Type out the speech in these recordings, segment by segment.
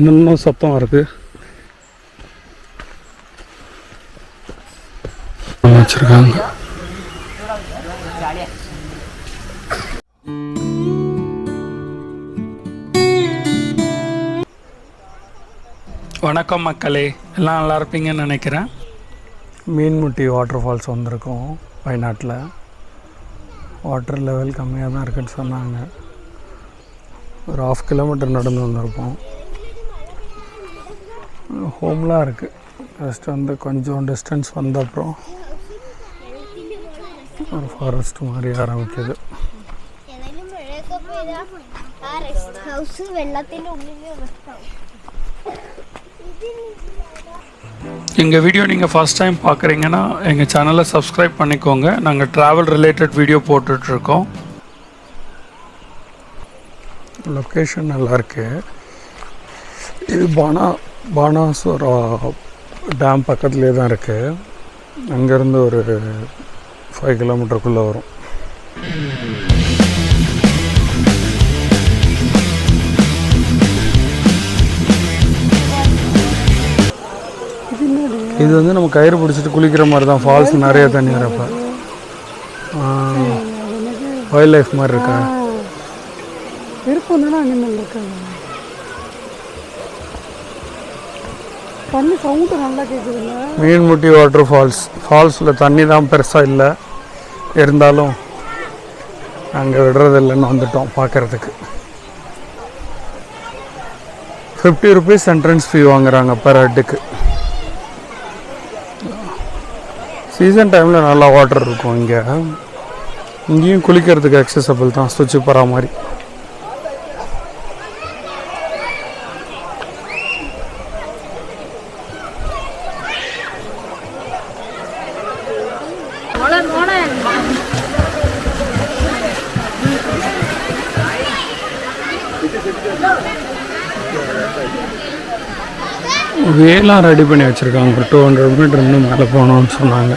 இன்னும் சத்தம் வருது. வச்சிருக்காங்க. வணக்கம் மக்களே, எல்லாம் நல்லா இருப்பீங்கன்னு நினைக்கிறேன். மீன்முட்டி வாட்டர் ஃபால்ஸ் வந்திருக்கோம் வயநாட்டில். வாட்டர் லெவல் கம்மியாக தான் இருக்குன்னு சொன்னாங்க. ஒரு 1/2 கிலோமீட்டர் நடந்து வந்திருப்போம். ஹோம்லாம் இருக்குது. ஜஸ்ட் வந்து கொஞ்சம் டிஸ்டன்ஸ் வந்த அப்புறம் ஒரு ஃபாரஸ்ட் மாதிரி ஆரம்பிக்குது. எங்கள் வீடியோ நீங்கள் ஃபஸ்ட் டைம் பார்க்குறீங்கன்னா எங்கள் சேனலை சப்ஸ்கிரைப் பண்ணிக்கோங்க. நாங்கள் ட்ராவல் ரிலேட்டட் வீடியோ போட்டுட்ருக்கோம். லொக்கேஷன் நல்லாயிருக்கு. இது பானாசுரா டேம் பக்கத்துலேயே தான் இருக்குது. அங்கேருந்து ஒரு 5 கிலோமீட்டருக்குள்ளே வரும். இது வந்து நம்ம கயிறு பிடிச்சிட்டு குளிக்கிற மாதிரி தான். ஃபால்ஸ் நிறைய தண்ணி வரப்போ வைல்ட் லைஃப் மாதிரி இருக்கா இருக்கும். அனிமல் இருக்காங்க. தண்ணி சவுண்டு நல்லா கேட்குதுல்ல. மீன்முட்டி வாட்டர் ஃபால்ஸில் தண்ணி தான் பெருசாக இல்லை, இருந்தாலும் நாங்கள் விடுறதில்லைன்னு வந்துட்டோம் பார்க்குறதுக்கு. 50 ருபீஸ் என்ட்ரன்ஸ் ஃபீ வாங்குறாங்க பர் ஹெட்டுக்கு. சீசன் டைமில் நல்லா வாட்டர் இருக்கும். இங்கேயும் குளிக்கிறதுக்கு அக்சசபிள் தான், சுவிட்சு போகிற மாதிரி. வேலாம் ரெடி பண்ணி வச்சுருக்காங்க. ஒரு 200 மீட்டர் இன்னும் மேலே போகணும்னு சொன்னாங்க.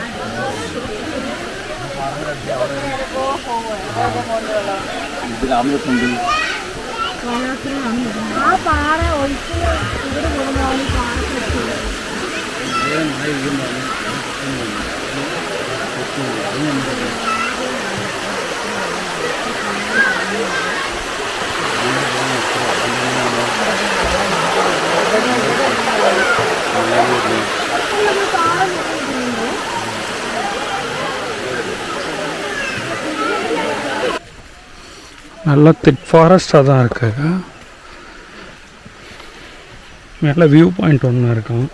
நல்லா திக் ஃபாரஸ்டாக தான் இருக்கு. மேலே வியூ பாயிண்ட் ஒன்று இருக்கும்.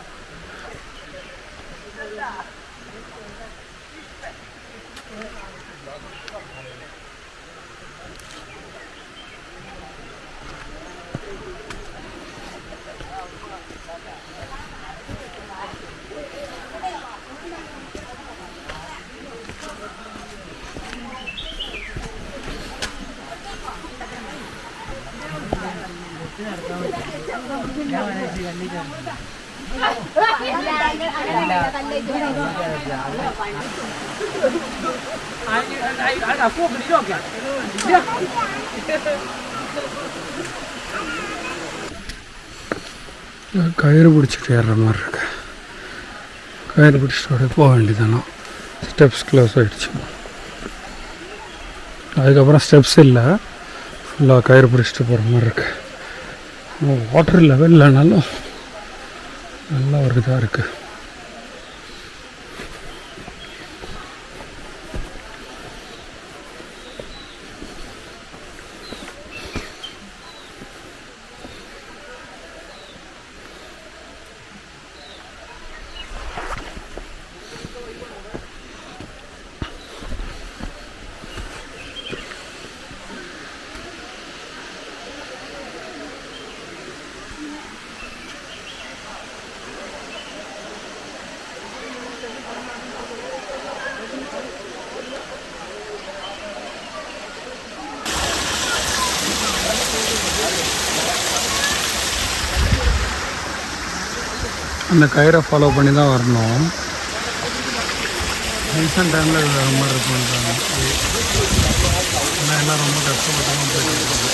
கயிறு பிடிச்சிட்டு ஏறுற மாதிரி இருக்கு. கயிறு பிடிச்சிட்டு போக வேண்டியதானோ. ஸ்டெப்ஸ் க்ளோஸ் ஆகிடுச்சு. அதுக்கப்புறம் ஸ்டெப்ஸ் இல்லை, ஃபுல்லாக கயிறு பிடிச்சிட்டு போகிற மாதிரி இருக்கு. வாட்டர் லெவல் இல்லைனாலும் நல்லா ஒரு இதாக இருக்குது. அந்த கயிறை ஃபாலோ பண்ணி தான் வரணும். ரீசெண்ட் டைமில் இது வர மாதிரி இருக்குன்றாங்க. ஆனால் எல்லாம் ரொம்ப கஷ்டப்பட்டு தான் போயிட்டு இருக்காங்க.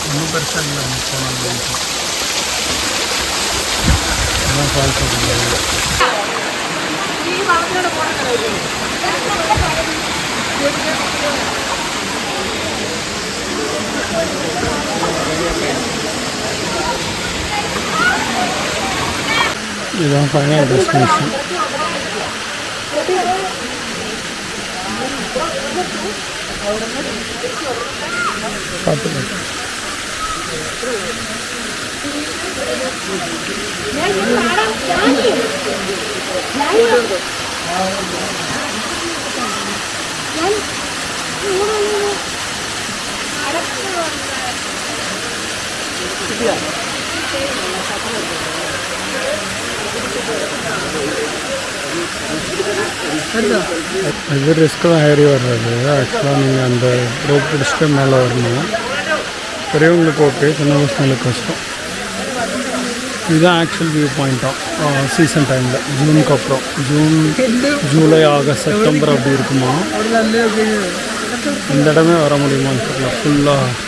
ஒன்றும் பெருசாக இல்லை போனாங்க. அதான் ஃபால்ஸ் பண்ணுறாங்க. இதுதான் ஃபைனல் டெஸ்டினேஷன். பார்த்து இது ரிஸ்க் தான் ஏறி வர்றது. ஆக்சுவலாக நீங்கள் அந்த ரோப் பிடிச்சிட்டு மேலே வரணும். பெரியவங்களுக்கு ஓகே, சின்ன பசங்களுக்கு கஷ்டம். இதுதான் ஆக்சுவல் வியூ பாயிண்ட்டாக சீசன் டைமில், ஜூனுக்கு அப்புறம். ஜூலை, ஆகஸ்ட், செப்டம்பர் அப்படி இருக்குமா. இந்த இடமே வர முடியுமான்னு தெரியல. ஃபுல்லாக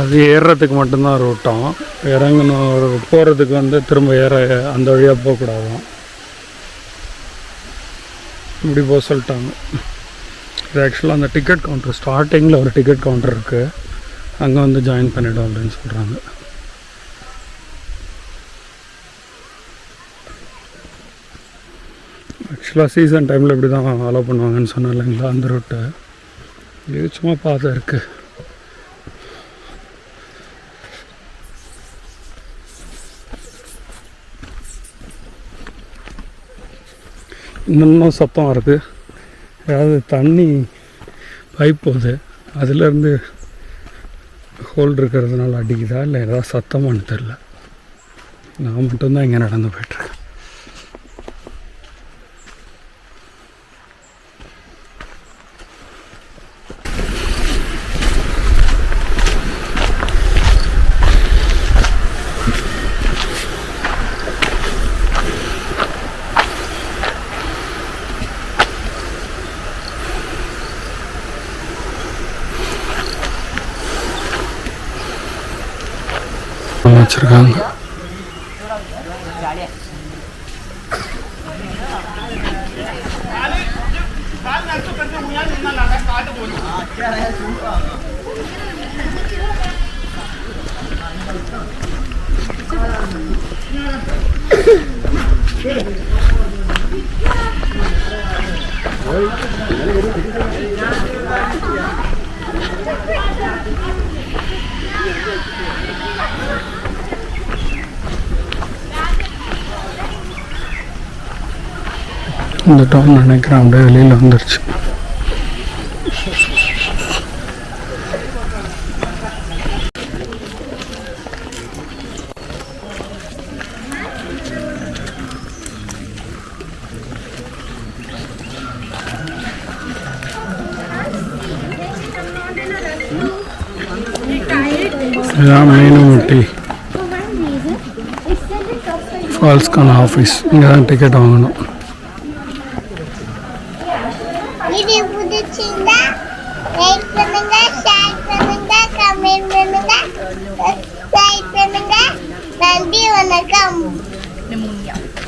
அது ஏறுறதுக்கு மட்டும்தான் ரூட்டம். இறங்கணும் போகிறதுக்கு வந்து திரும்ப ஏற அந்த வழியாக போகக்கூடாதான். இப்படி போக சொல்லிட்டாங்க. இது ஆக்சுவலாக அந்த டிக்கெட் கவுண்டர், ஸ்டார்டிங்கில் ஒரு டிக்கெட் கவுண்டர் இருக்குது, அங்கே வந்து ஜாயின் பண்ணிவிடும் அப்படின்னு சொல்கிறாங்க. ஆக்சுவலாக சீசன் டைமில் இப்படி தான் அலோவ் பண்ணுவாங்கன்னு சொன்னேன் இல்லைங்களா, அந்த ரூட்டை. இது சும்மா பாதை இருக்குது. இன்னும் சத்தம் வருது. அதாவது தண்ணி பைப் போகுது, அதுலேருந்து ஹோல் இருக்கிறதுனால அடிக்குதா இல்லை ஏதாவது சத்தமானு தெரில. நான் மட்டும்தான் இங்கே நடந்து போய்ட்டுருக்கேன். வச்சுருக்காங்க. இந்த டவுன் நினைக்கிறேன் அப்படியே வெளியில் வந்துருச்சு. இதுதான் மீன்முட்டி ஃபால்ஸ்க்கான ஆஃபீஸ். இங்கே தான் டிக்கெட் வாங்கணும். இது பிடிச்சிருந்தா லைக் பண்ணுங்க, ஷேர் பண்ணுங்க, கமெண்ட் பண்ணுங்க, சப்ஸ்கிரைப் பண்ணுங்க. நன்றி, வணக்கம்.